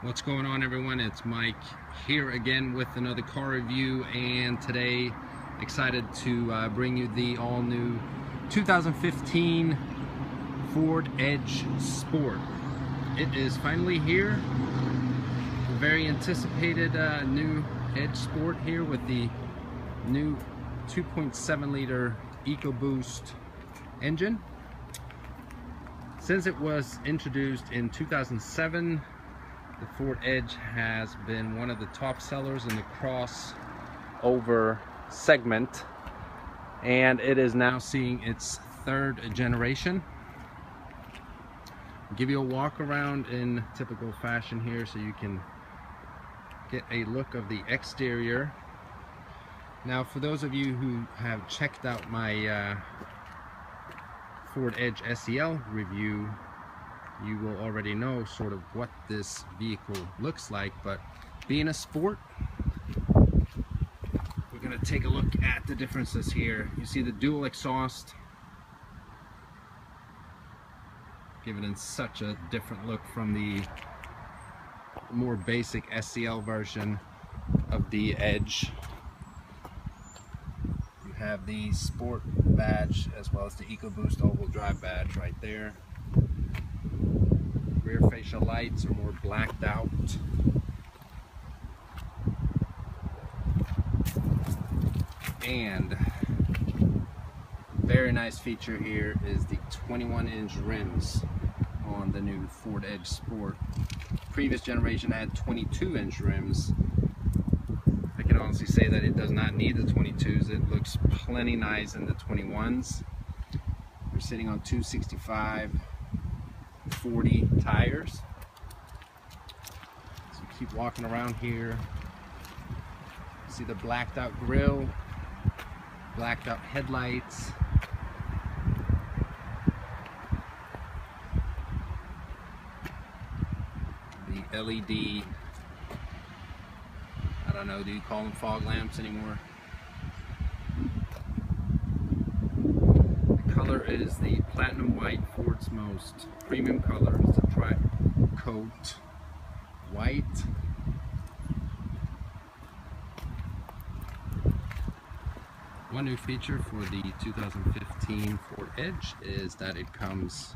What's going on, everyone? It's Mike here again with another car review, and today excited to bring you the all-new 2015 Ford Edge Sport. It is finally here. The very anticipated new Edge Sport here with the new 2.7 liter EcoBoost engine. Since it was introduced in 2007, the Ford Edge has been one of the top sellers in the crossover segment, and it is now seeing its third generation. I'll give you a walk around in typical fashion here so you can get a look of the exterior. Now, for those of you who have checked out my Ford Edge SEL review, you will already know sort of what this vehicle looks like, but being a sport, we're going to take a look at the differences here. You see the dual exhaust, giving it such a different look from the more basic SEL version of the Edge. You have the Sport badge as well as the EcoBoost all-wheel drive badge right there. Rear facial lights are more blacked out. And very nice feature here is the 21-inch rims on the new Ford Edge Sport. Previous generation had 22-inch rims. I can honestly say that it does not need the 22s. It looks plenty nice in the 21s. We're sitting on 265/40 tires. So keep walking around here. See the blacked out grille, blacked out headlights. The LED, I don't know, do you call them fog lamps anymore? The color is the platinum white, Ford's most premium color. It's the tri-coat white. One new feature for the 2015 Ford Edge is that it comes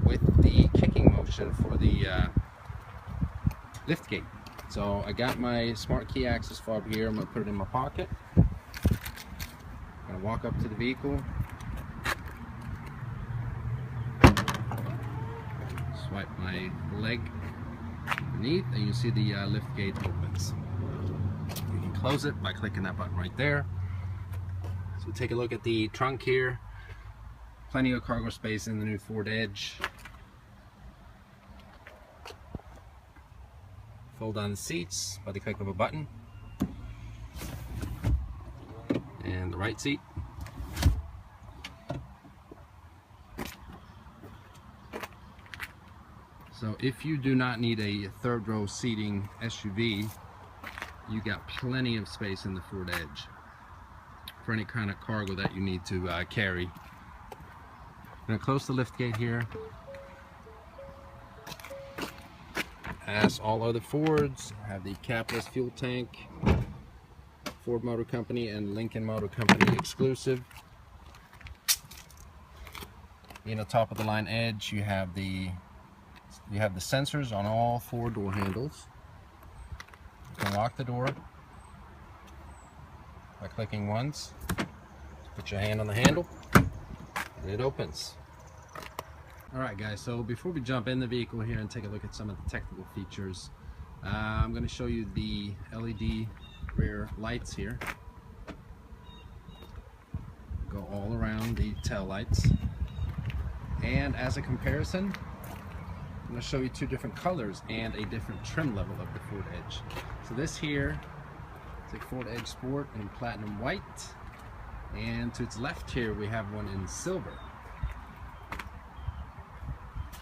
with the kicking motion for the lift gate. So I got my smart key access fob here. I'm going to put it in my pocket. I'm going to walk up to the vehicle, swipe my leg beneath, and you see the lift gate opens. You can close it by clicking that button right there. So take a look at the trunk here. Plenty of cargo space in the new Ford Edge. Fold down the seats by the click of a button. And the right seat. So if you do not need a third row seating SUV, you got plenty of space in the Ford Edge for any kind of cargo that you need to carry. I'm going to close the lift gate here. As all other Fords, have the capless fuel tank, Ford Motor Company and Lincoln Motor Company exclusive. In a top of the line Edge, you have the sensors on all four door handles. You can lock the door by clicking once. Put your hand on the handle and it opens. Alright guys, so before we jump in the vehicle here and take a look at some of the technical features, I'm going to show you the LED rear lights here. Go all around the tail lights. And as a comparison, I'm going to show you two different colors and a different trim level of the Ford Edge. So this here is a Ford Edge Sport in platinum white, and to its left here we have one in silver.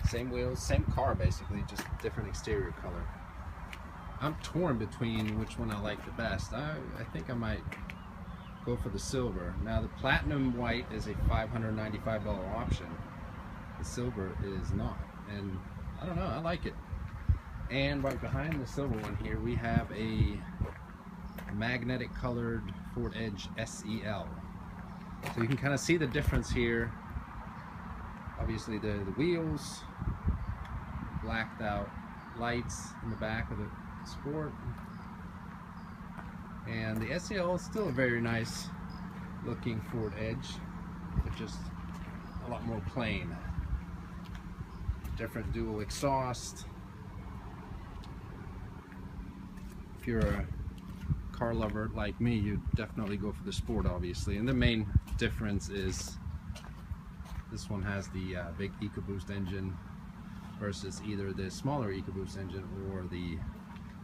Same wheels, same car basically, just different exterior color. I'm torn between which one I like the best. I think I might go for the silver. Now the platinum white is a $595 option. The silver is not, and I don't know, I like it. And right behind the silver one here, we have a magnetic colored Ford Edge SEL. So you can kind of see the difference here. Obviously the wheels, blacked out lights in the back of the Sport. And the SEL is still a very nice looking Ford Edge, but just a lot more plain. Different dual exhaust. If you're a car lover like me, you'd definitely go for the Sport, obviously. And the main difference is this one has the big EcoBoost engine versus either the smaller EcoBoost engine or the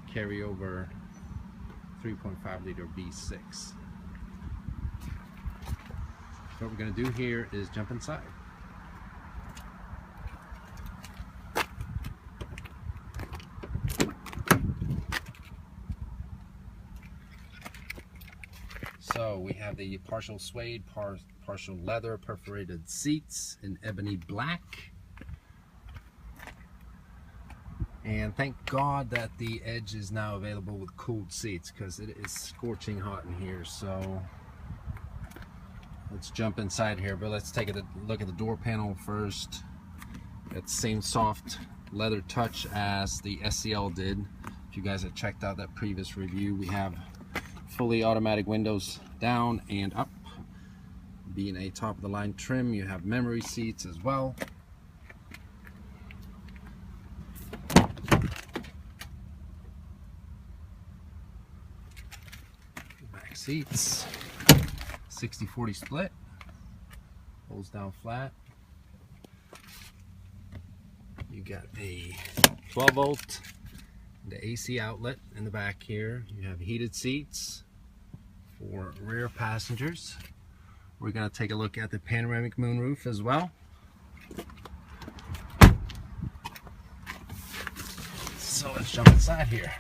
carryover 3.5 liter V6. So what we're going to do here is jump inside. So we have the partial suede, partial leather perforated seats in ebony black. And thank God that the Edge is now available with cooled seats, because it is scorching hot in here. So let's jump inside here, but let's take a look at the door panel first. It's the same soft leather touch as the SEL did. If you guys have checked out that previous review, we have fully automatic windows down and up. Being a top of the line trim, you have memory seats as well. Back seats, 60/40 split, holds down flat. You got a 12 volt, the AC outlet in the back here. You have heated seats for rear passengers. We're going to take a look at the panoramic moonroof as well. So let's jump inside here.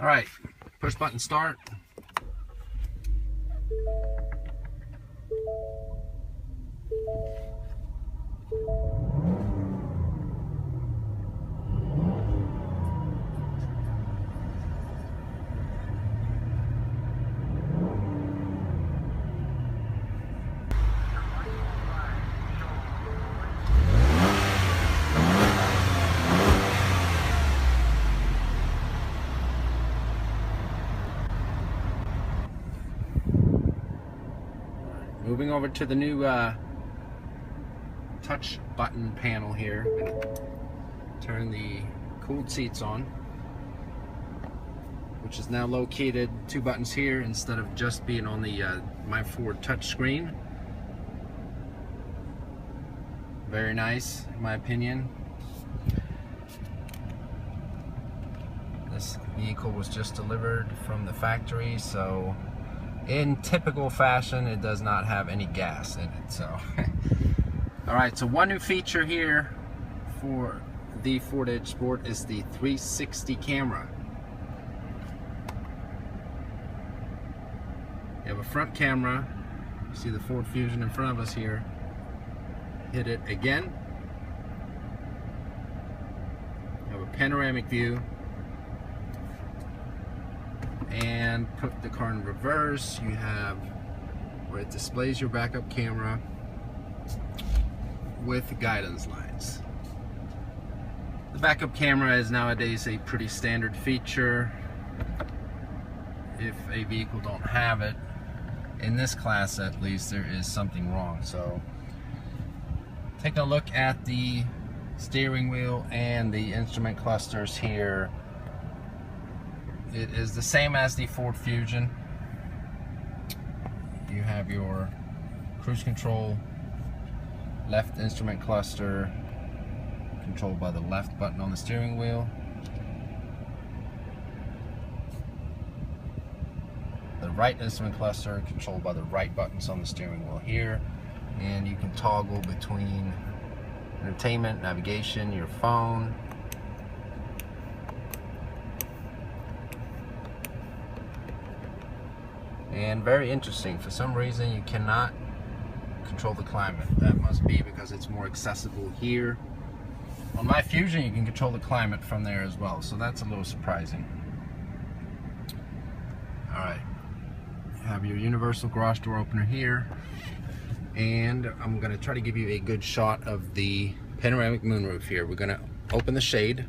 All right, push button start. Moving over to the new touch button panel here. I'm going to turn the cooled seats on, which is now located 2 buttons here instead of just being on the My Ford touch screen. Very nice, in my opinion. This vehicle was just delivered from the factory, so in typical fashion, it does not have any gas in it. So alright, so one new feature here for the Ford Edge Sport is the 360 camera. You have a front camera. You see the Ford Fusion in front of us here. Hit it again. You have a panoramic view. And put the car in reverse. You have where it displays your backup camera with guidance lights. The backup camera is nowadays a pretty standard feature. If a vehicle don't have it, in this class at least, there is something wrong. So take a look at the steering wheel and the instrument clusters here. It is the same as the Ford Fusion. You have your cruise control, left instrument cluster, controlled by the left button on the steering wheel. The right instrument cluster, controlled by the right buttons on the steering wheel here. And you can toggle between entertainment, navigation, your phone. And very interesting, for some reason you cannot control the climate. That must be because it's more accessible here. On my Fusion, you can control the climate from there as well, so that's a little surprising. All right, you have your universal garage door opener here, and I'm gonna try to give you a good shot of the panoramic moonroof here. We're gonna open the shade.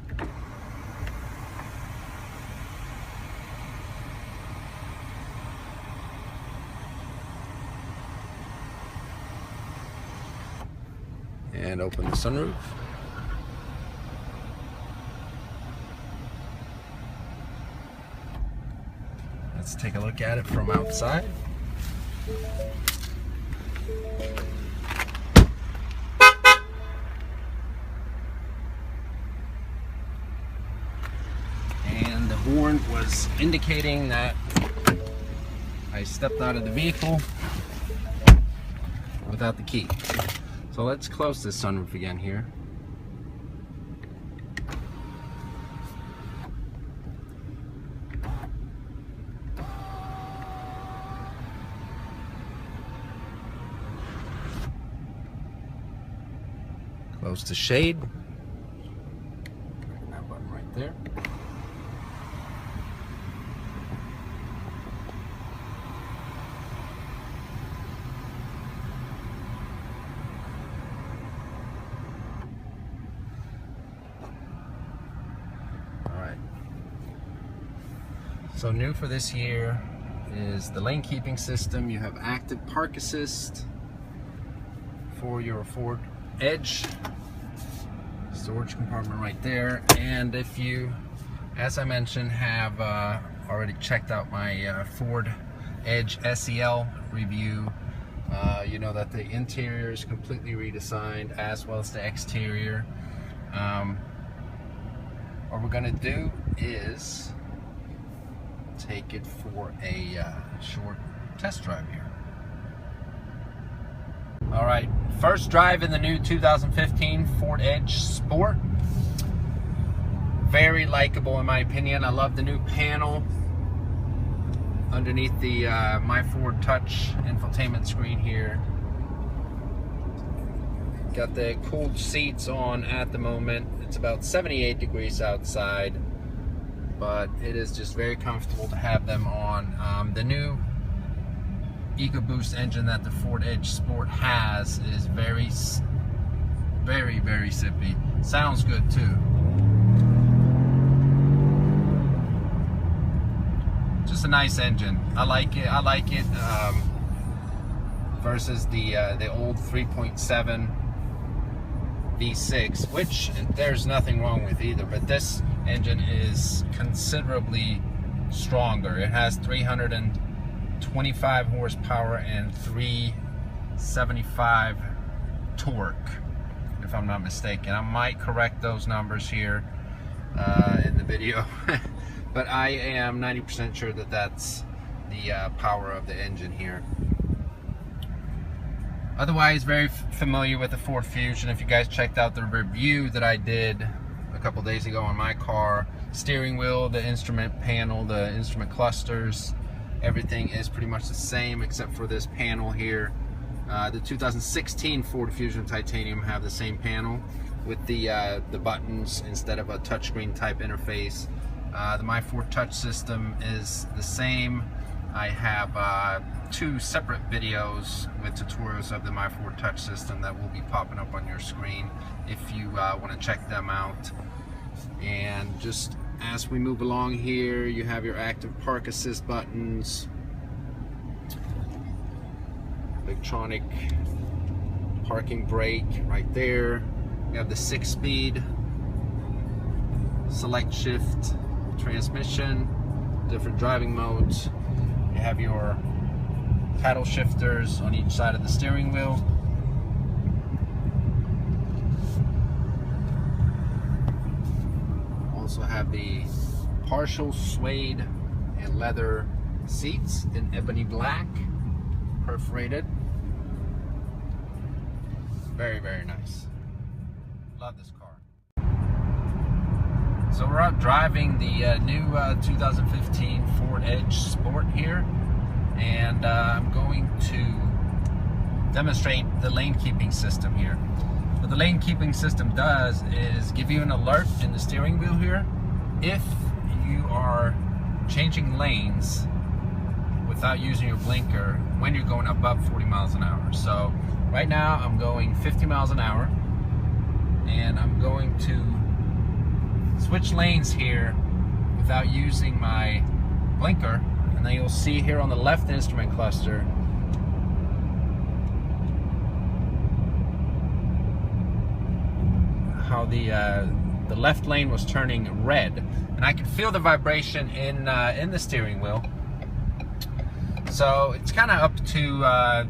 And open the sunroof. Let's take a look at it from outside. And the horn was indicating that I stepped out of the vehicle without the key. So let's close this sunroof again here. Close the shade. That button right there. So new for this year is the lane keeping system. You have active park assist for your Ford Edge. Storage compartment right there. And if you, as I mentioned, have already checked out my Ford Edge SEL review, you know that the interior is completely redesigned as well as the exterior. What we're gonna do is take it for a short test drive here. All right, first drive in the new 2015 Ford Edge Sport. Very likable in my opinion. I love the new panel underneath the My Ford Touch infotainment screen here. Got the cooled seats on at the moment. It's about 78 degrees outside, but it is just very comfortable to have them on. The new EcoBoost engine that the Ford Edge Sport has is very sippy. Sounds good too. Just a nice engine. I like it. Versus the old 3.7 V6, which there's nothing wrong with either, but this engine is considerably stronger. It has 325 horsepower and 375 torque, if I'm not mistaken. I might correct those numbers here in the video, but I am 90% sure that that's the power of the engine here. Otherwise, very familiar with the Ford Fusion. If you guys checked out the review that I did a couple days ago on my car, steering wheel, the instrument panel, the instrument clusters, everything is pretty much the same except for this panel here. The 2016 Ford Fusion Titanium have the same panel with the buttons instead of a touchscreen type interface. The My Ford Touch system is the same. I have 2 separate videos with tutorials of the My Ford Touch system that will be popping up on your screen if you want to check them out. And just as we move along here, you have your active park assist buttons, electronic parking brake right there. You have the 6-speed select shift transmission, different driving modes. You have your paddle shifters on each side of the steering wheel. Also have the partial suede and leather seats in ebony black, perforated. Very, very nice. Love this car. So we're out driving the new 2015 Ford Edge Sport here, and I'm going to demonstrate the lane keeping system here. What the lane keeping system does is give you an alert in the steering wheel here if you are changing lanes without using your blinker when you're going above 40 miles an hour. So right now I'm going 50 miles an hour, and I'm going to switch lanes here without using my blinker, and then you'll see here on the left instrument cluster how the left lane was turning red, and I can feel the vibration in the steering wheel. So it's kind of up to a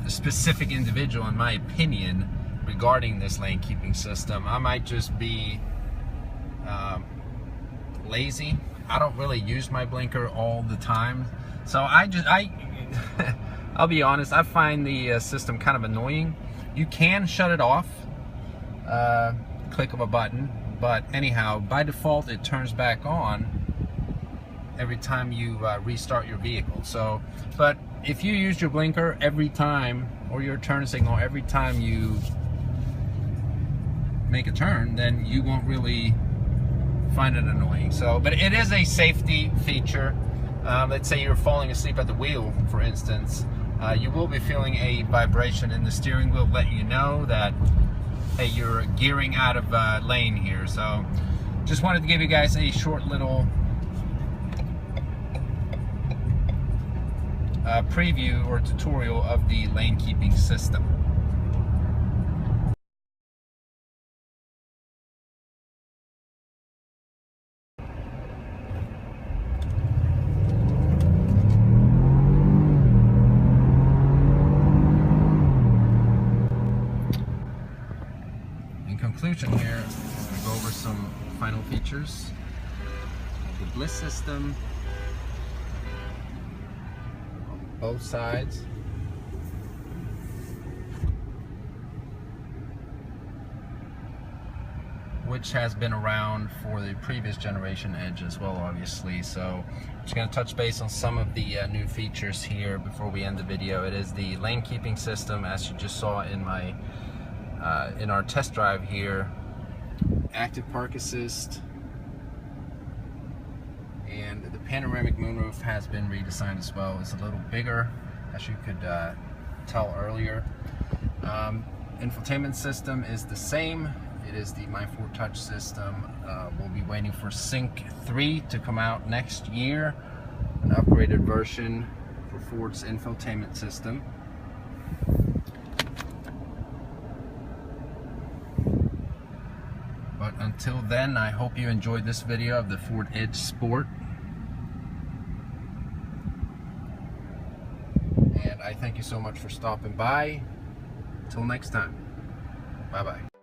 specific individual, in my opinion, regarding this lane keeping system. I might just be lazy. I don't really use my blinker all the time, so I'll be honest, I find the system kind of annoying. You can shut it off, click of a button, but anyhow, by default it turns back on every time you restart your vehicle. So, but if you use your blinker every time, or your turn signal every time you make a turn, then you won't really find it annoying. So, but it is a safety feature. Let's say you're falling asleep at the wheel, for instance, you will be feeling a vibration in the steering wheel letting you know that, hey, you're gearing out of lane here. So just wanted to give you guys a short little preview or tutorial of the lane keeping system. In conclusion here, I'm going to go over some final features of the Bliss system. Both sides. Which has been around for the previous generation Edge as well, obviously. So I'm just going to touch base on some of the new features here before we end the video. It is the lane keeping system, as you just saw in my in our test drive here. Active park assist, and the panoramic moonroof has been redesigned as well. It's a little bigger, as you could tell earlier. Infotainment system is the same. It is the My4 Touch system. We'll be waiting for Sync 3 to come out next year, an upgraded version for Ford's infotainment system. But until then, I hope you enjoyed this video of the Ford Edge Sport. And I thank you so much for stopping by. Until next time, bye-bye.